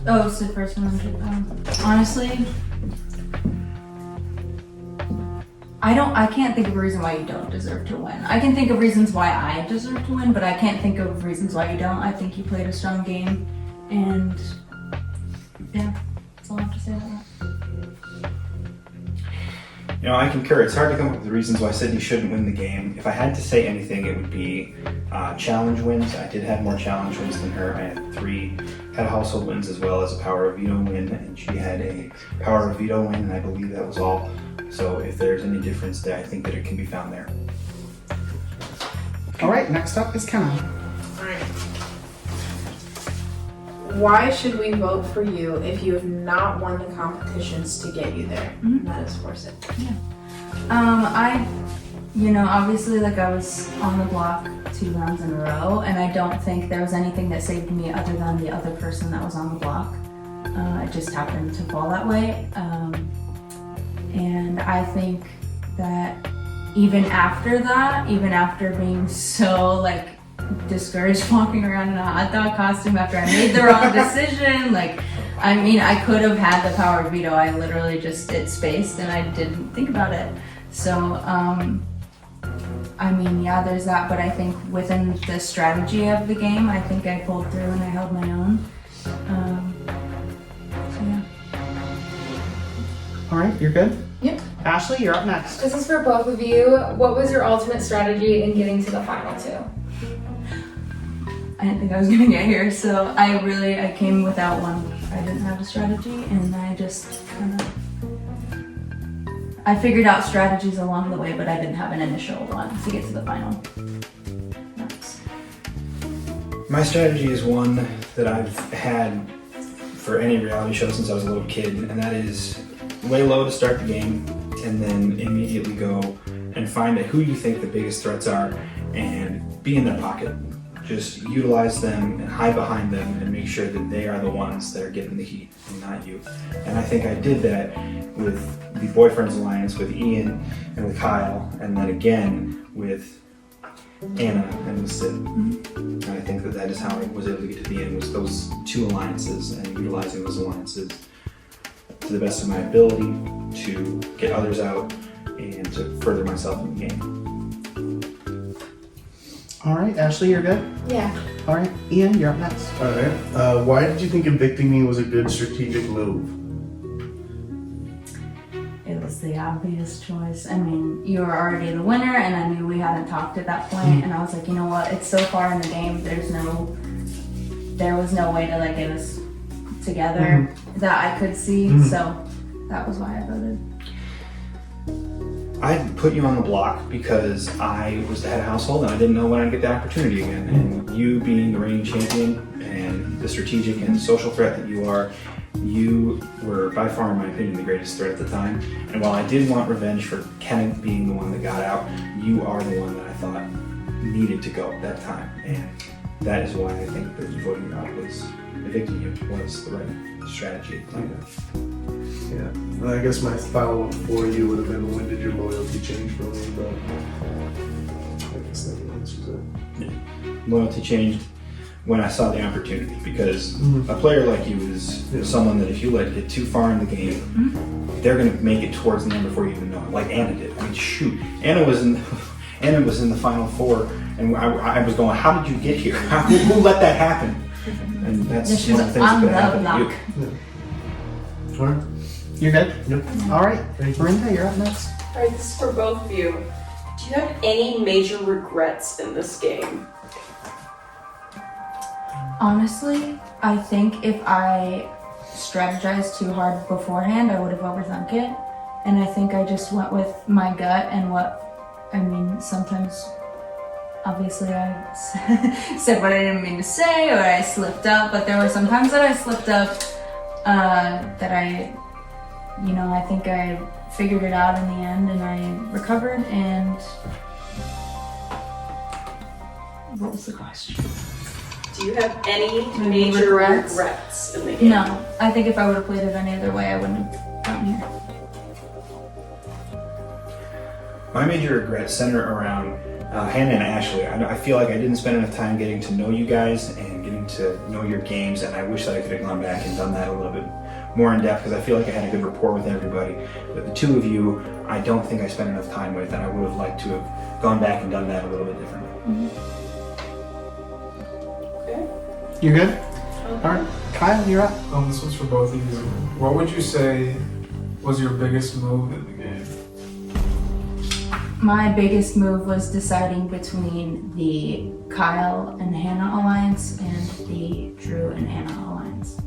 Oh, Sid first one. Honestly, I can't think of a reason why you don't deserve to win. I can think of reasons why I deserve to win, but I can't think of reasons why you don't. I think you played a strong game, and yeah, that's all I have to say about that. You know, I concur. It's hard to come up with the reasons why Sydney shouldn't win the game. If I had to say anything, it would be challenge wins. I did have more challenge wins than her. I had 3 head of household wins as well as a power of veto win, and she had a power of veto win, and I believe that was all. So if there's any difference there, I think that it can be found there. All right, next up is Kenna. Alright. Why should we vote for you if you have not won the competitions to get you there? Mhm. That is for Sid. Obviously, like, I was on the block 2 rounds in a row, and I don't think there was anything that saved me other than the other person that was on the block. It just happened to fall that way. And I think that even after that, even after being so, like, discouraged walking around in a hot dog costume after I made the wrong decision, I could have had the power of veto. I literally just did spaced and I didn't think about it. So, there's that, but I think within the strategy of the game, I think I pulled through and I held my own. Yeah. All right, you're good? Yep. Ashley, you're up next. This is for both of you. What was your ultimate strategy in getting to the final two? I didn't think I was gonna get here, so I came without one. I didn't have a strategy, and I just I figured out strategies along the way, but I didn't have an initial one to get to the final. My strategy is one that I've had for any reality show since I was a little kid, and that is lay low to start the game, and then immediately go and find out who you think the biggest threats are, and be in their pocket. Just utilize them and hide behind them and make sure that they are the ones that are getting the heat and not you. And I think I did that with the Boyfriends Alliance with Ian and with Kyle, and then again with Anna and with Sid. And I think that is how I was able to get to the end, was those 2 alliances and utilizing those alliances to the best of my ability to get others out and to further myself in the game. All right, Ashley, you're good? Yeah. All right, Ian, you're up next. All right. Why did you think evicting me was a good strategic move? It was the obvious choice. I mean, you were already the winner, and I knew we hadn't talked at that point, and I was like, you know what? It's so far in the game. There was no way to like get us together that I could see. So that was why I voted. I put you on the block because I was the head of household and I didn't know when I'd get the opportunity again. And you being the reigning champion and the strategic and social threat that you are, you were by far, in my opinion, the greatest threat at the time. And while I did want revenge for Kenneth being the one that got out, you are the one that I thought needed to go at that time. And that is why I think that voting you out was, evicting you was the right strategy. Yeah. Well, I guess my follow-up for you would have been, when did your loyalty change for me? But I guess that answers it. Yeah. Loyalty changed when I saw the opportunity, because a player like you is someone that if you let it get too far in the game, they're going to make it towards the end before you even know it, like Anna did. I mean, shoot, Anna was in the final four, and I was going, how did you get here? Who let that happen? And that's one of the things that could happen to you. All right. You're good? Yep. All right, Miranda, you're up next. Alright, this is for both of you. Do you have any major regrets in this game? Honestly, I think if I strategized too hard beforehand, I would have overthunk it. And I think I just went with my gut and sometimes, obviously I said what I didn't mean to say, or I slipped up, but there were some times that I slipped up that I think I figured it out in the end and I recovered. And what was the question? Do you have any major regrets in the game? No, I think if I would have played it any other way, I wouldn't have gotten here. My major regrets center around Hannah and Ashley. I feel like I didn't spend enough time getting to know you guys and getting to know your games, and I wish that I could have gone back and done that a little bit more in depth, because I feel like I had a good rapport with everybody. But the two of you, I don't think I spent enough time with, and I would have liked to have gone back and done that a little bit differently. Okay. You good? All right, Kyle, you're up. This one's for both of you. What would you say was your biggest move in the game? My biggest move was deciding between the Kyle and Hannah alliance and the Drew and Hannah alliance.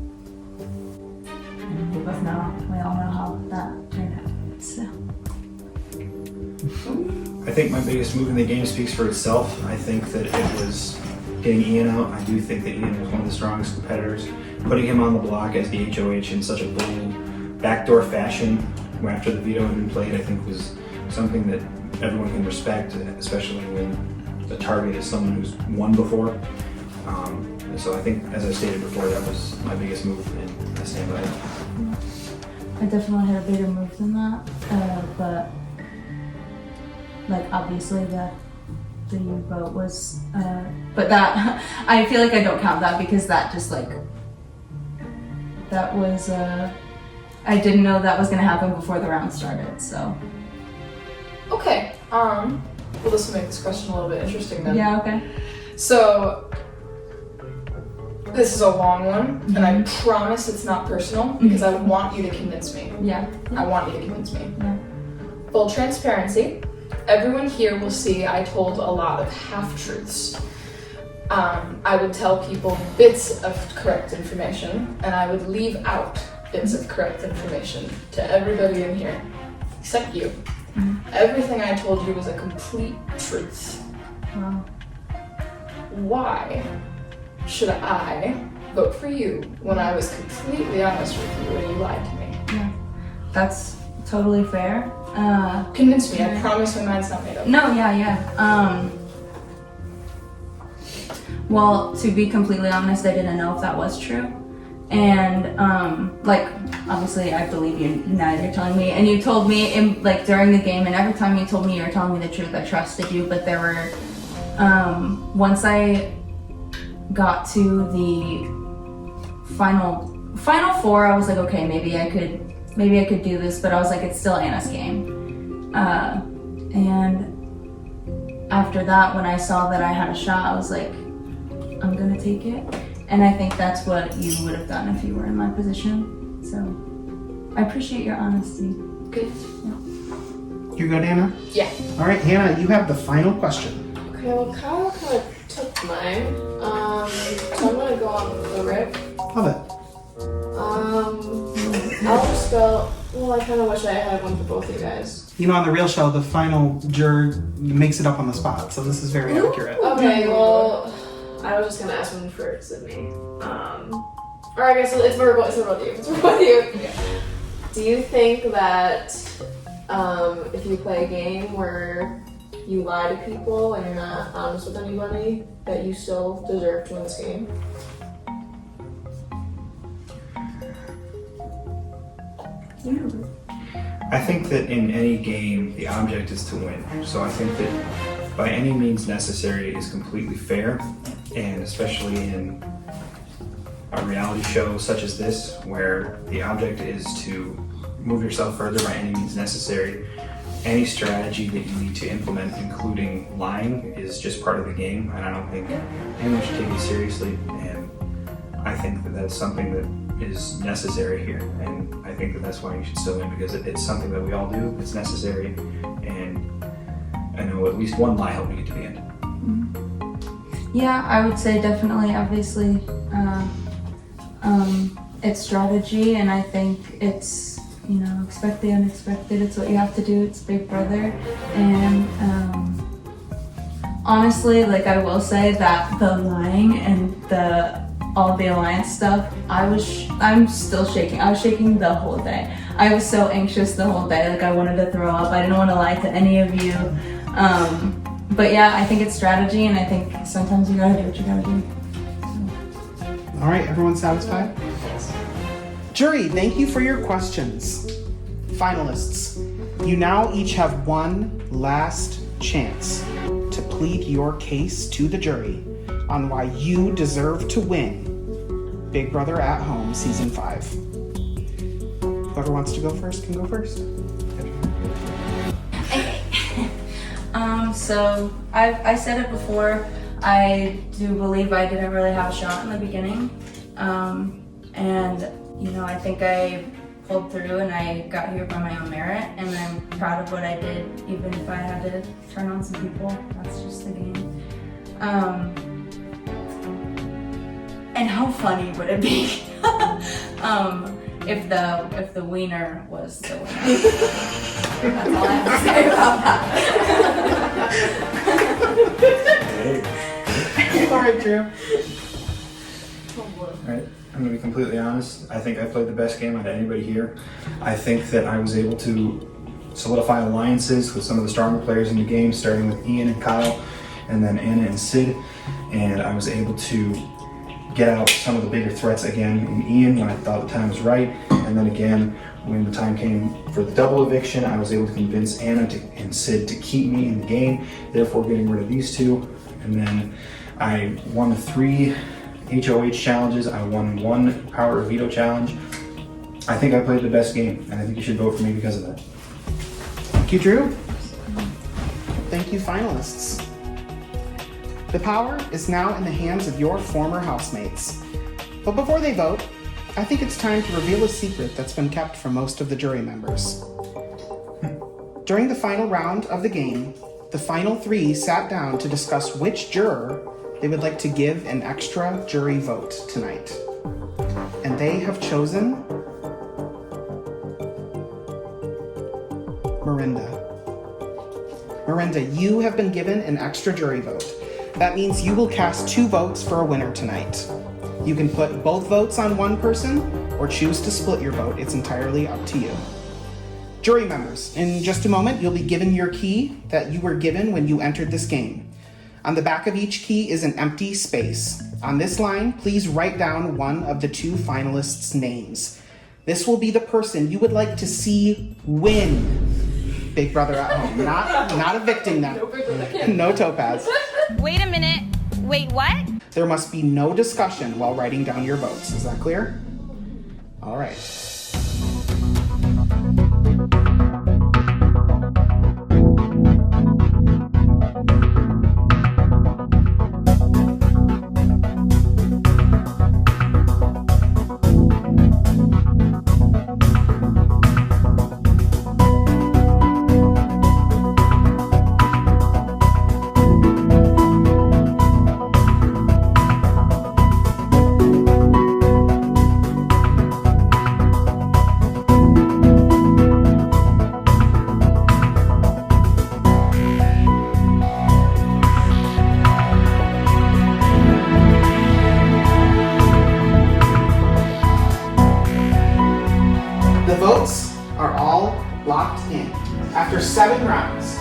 And we all know how that turned out. So. I think my biggest move in the game speaks for itself. I think that it was getting Ian out. I do think that Ian was one of the strongest competitors. Putting him on the block as the HOH in such a bold, backdoor fashion after the veto had been played, I think was something that everyone can respect, especially when the target is someone who's won before. So I think, as I stated before, that was my biggest move, and I stand by it. I definitely had a bigger move than that, but obviously the U-boat was, but that, I feel like I don't count that because that just that was, I didn't know that was gonna happen before the round started, so. Okay, well, this will make this question a little bit interesting then. Yeah, okay. So, this is a long one, and I promise it's not personal, because I want you to convince me. Yeah. I want you to convince me. Yeah. Full transparency, everyone here will see I told a lot of half-truths. I would tell people bits of correct information, and I would leave out bits of correct information to everybody in here, except you. Everything I told you was a complete truth. Wow. Why should I vote for you when I was completely honest with you and you lied to me? Yeah, that's totally fair. Convince me, I promise my mind's not made up. No, yeah. Well, to be completely honest, I didn't know if that was true. And obviously I believe you now you're telling me, and you told me during the game, and every time you told me you were telling me the truth, I trusted you. But there were once I got to the final four, I was like, okay, maybe I could do this, but I was like, it's still Anna's game. And after that, when I saw that I had a shot, I was like, I'm gonna take it. And I think that's what you would have done if you were in my position. So I appreciate your honesty. Okay. You good, Anna? Yeah. All right, Hannah, you have the final question. Okay, well, Kyle kind of took mine. So I'm gonna go on the rip. Love it. I'll just go. Well, I kind of wish I had one for both of you guys. You know, on the real show, the final juror makes it up on the spot, so this is very accurate. Okay, well, I was just gonna ask one for Sydney. Or I guess it's for both of you. It's for both of you. Do you think that if you play a game where you lie to people and you're not honest with anybody, that you still deserve to win this game? I think that in any game, the object is to win. So I think that by any means necessary is completely fair, and especially in a reality show such as this, where the object is to move yourself further by any means necessary. Any strategy that you need to implement, including lying, is just part of the game, and I don't think anyone should take it seriously. And I think that that's something that is necessary here, and I think that that's why you should still win, because it's something that we all do. It's necessary, and I know at least one lie helped me get to the end. Yeah, I would say definitely, obviously, it's strategy, and I think it's, you know, expect the unexpected. It's what you have to do. It's Big Brother, and honestly, like, I will say that the lying and all the alliance stuff, I'm still shaking. I was shaking the whole day. I was so anxious the whole day. Like, I wanted to throw up. I didn't want to lie to any of you. But yeah, I think it's strategy, and I think sometimes you gotta do what you gotta do. All right, everyone satisfied? Yes. Jury, thank you for your questions. Finalists, you now each have one last chance to plead your case to the jury on why you deserve to win Big Brother at Home Season 5. Whoever wants to go first can go first. So I said it before, I do believe I didn't really have a shot in the beginning. And you know, I think I pulled through and I got here by my own merit, and I'm proud of what I did, even if I had to turn on some people. That's just the game. And how funny would it be if the wiener was the winner? That's all I have to say about that. All right, Drew. Alright, I'm gonna be completely honest. I think I played the best game out of anybody here. I think that I was able to solidify alliances with some of the stronger players in the game, starting with Ian and Kyle, and then Anna and Sid. And I was able to get out some of the bigger threats again in Ian when I thought the time was right. And then again, when the time came for the double eviction, I was able to convince Anna and Sid to keep me in the game, therefore getting rid of these two. And then I won the 3 HOH challenges. I won 1 Power of Veto challenge. I think I played the best game, and I think you should vote for me because of that. Thank you, Drew. Thank you, finalists. The power is now in the hands of your former housemates. But before they vote, I think it's time to reveal a secret that's been kept from most of the jury members. During the final round of the game, the final 3 sat down to discuss which juror they would like to give an extra jury vote tonight. And they have chosen Miranda. Miranda, you have been given an extra jury vote. That means you will cast 2 votes for a winner tonight. You can put both votes on one person or choose to split your vote. It's entirely up to you. Jury members, in just a moment, you'll be given your key that you were given when you entered this game. On the back of each key is an empty space. On this line, please write down one of the 2 finalists' names. This will be the person you would like to see win Big Brother at Home, not evicting them. No Topaz. Wait a minute. Wait, what? There must be no discussion while writing down your votes. Is that clear? All right. votes are all locked in. After 7 rounds,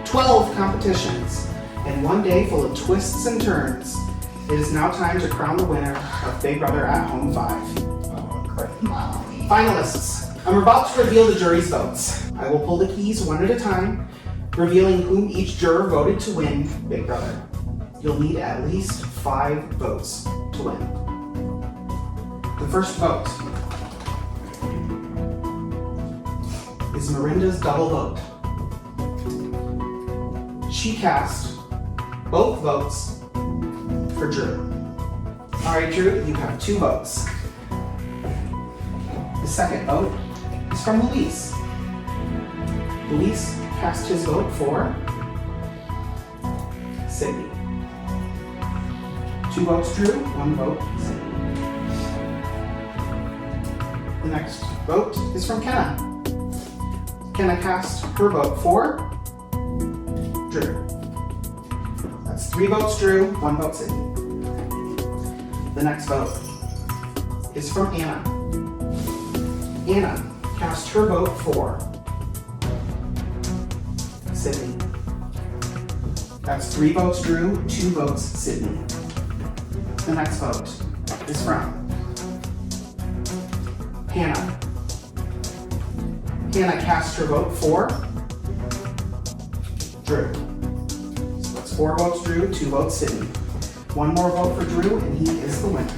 12 competitions, and 1 day full of twists and turns, it is now time to crown the winner of Big Brother at Home 5. Finalists, I'm about to reveal the jury's votes. I will pull the keys one at a time, revealing whom each juror voted to win Big Brother. You'll need at least 5 votes to win. The first vote is Miranda's double vote. She cast both votes for Drew. All right, Drew, you have 2 votes. The second vote is from Luis. Luis cast his vote for Sydney. 2 votes Drew, 1 vote Sydney. The next vote is from Kenna. Kenna cast her vote for Drew. That's 3 votes Drew, 1 vote Sydney. The next vote is from Anna. Anna cast her vote for Sydney. That's 3 votes Drew, 2 votes Sydney. The next vote is from Hannah. Hannah cast her vote for Drew. So that's 4 votes Drew, 2 votes Sydney. 1 more vote for Drew, and he is the winner.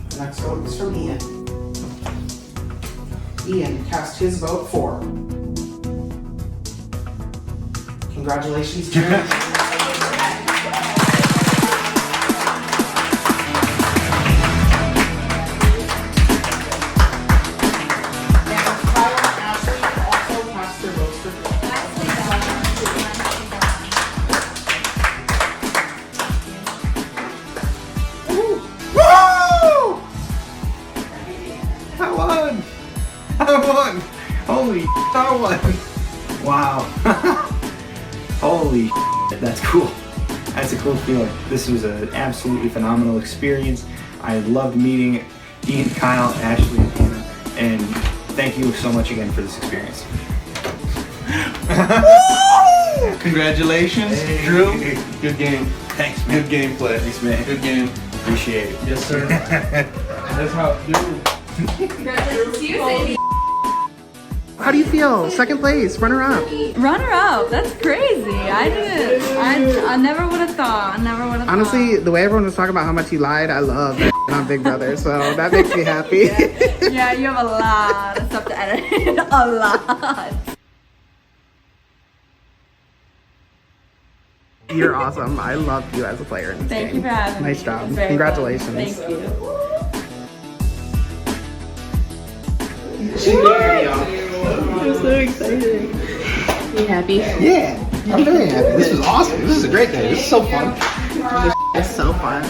The next vote is from Ian. Ian cast his vote for. Congratulations, Drew. I won! Holy I won! Wow. Holy that's cool. That's a cool feeling. This was an absolutely phenomenal experience. I loved meeting Ian, Kyle, Ashley, and Hannah. And thank you so much again for this experience. Congratulations, Drew. Good game. Thanks, man. Good gameplay. Thanks, man. Good game. Appreciate it. Yes, sir. That's how it do. Congratulations to you, Sadie. How do you feel? Second place, runner up. Runner up, that's crazy. I never would have thought. Honestly, the way everyone was talking about how much you lied, I love that on Big Brother, so that makes me happy. Yeah, you have a lot of stuff to edit. A lot. You're awesome. I loved you as a player in this game. Thank you for having me. Nice job. Very Congratulations. fun. Thank you. I'm so excited. You happy? Yeah, I'm very happy. This was awesome. This is a great day. This is so fun. It's so fun.